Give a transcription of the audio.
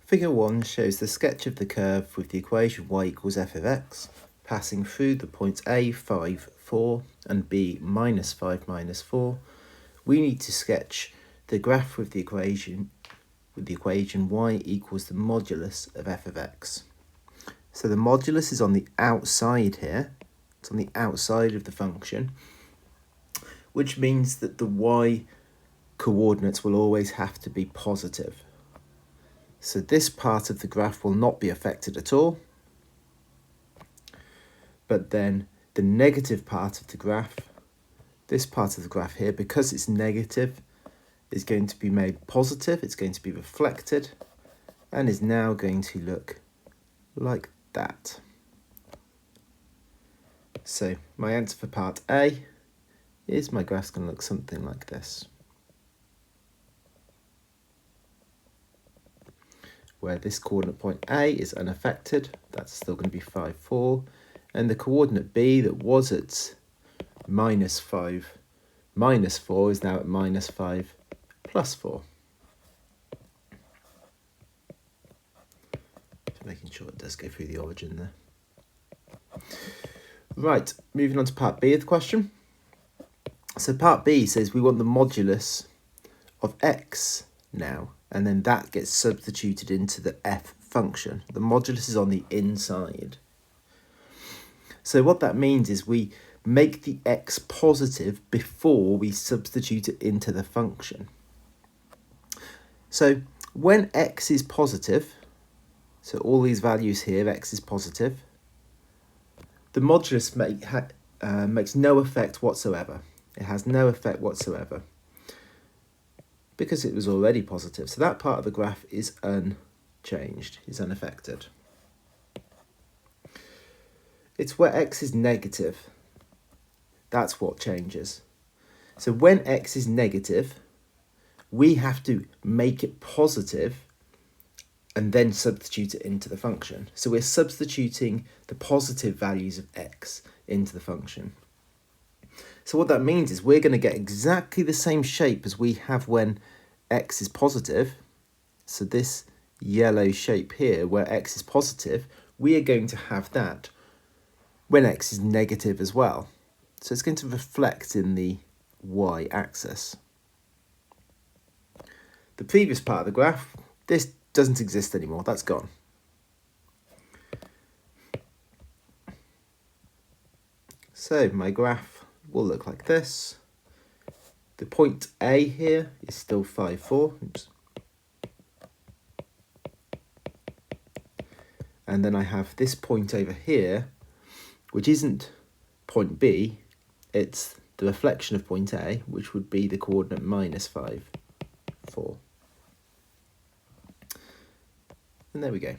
Figure 1 shows the sketch of the curve with the equation y equals f of x, passing through the points a, 5, 4 and b, minus 5, minus 4. We need to sketch the graph with the equation y equals the modulus of f of x. So the modulus is on the outside here. It's on the outside of the function, which means that the y coordinates will always have to be positive. So this part of the graph will not be affected at all. But then the negative part of the graph, this part of the graph here, because it's negative, is going to be made positive. It's going to be reflected and is now going to look like that. So my answer for part A is my graph's going to look something like this, where this coordinate point A is unaffected. That's still going to be 5, 4. And the coordinate B that was at minus 5, minus 4 is now at minus 5, plus 4. Just making sure it does go through the origin there. Right, moving on to part B of the question. So part B says we want the modulus of x now, and then that gets substituted into the f function. The modulus is on the inside. So what that means is we make the x positive before we substitute it into the function. So when x is positive, so all these values here, x is positive, the modulus makes no effect whatsoever. It has no effect whatsoever because it was already positive. So that part of the graph is unchanged, is unaffected. It's where x is negative, that's what changes. So when x is negative, we have to make it positive and then substitute it into the function. So we're substituting the positive values of x into the function. So what that means is we're going to get exactly the same shape as we have when x is positive. So this yellow shape here, where x is positive, we are going to have that when x is negative as well. So it's going to reflect in the y-axis. The previous part of the graph, this doesn't exist anymore, that's gone. So my graph will look like this. The point A here is still 5, 4. Oops. And then I have this point over here, which isn't point B, it's the reflection of point A, which would be the coordinate minus 5, 4. And there we go.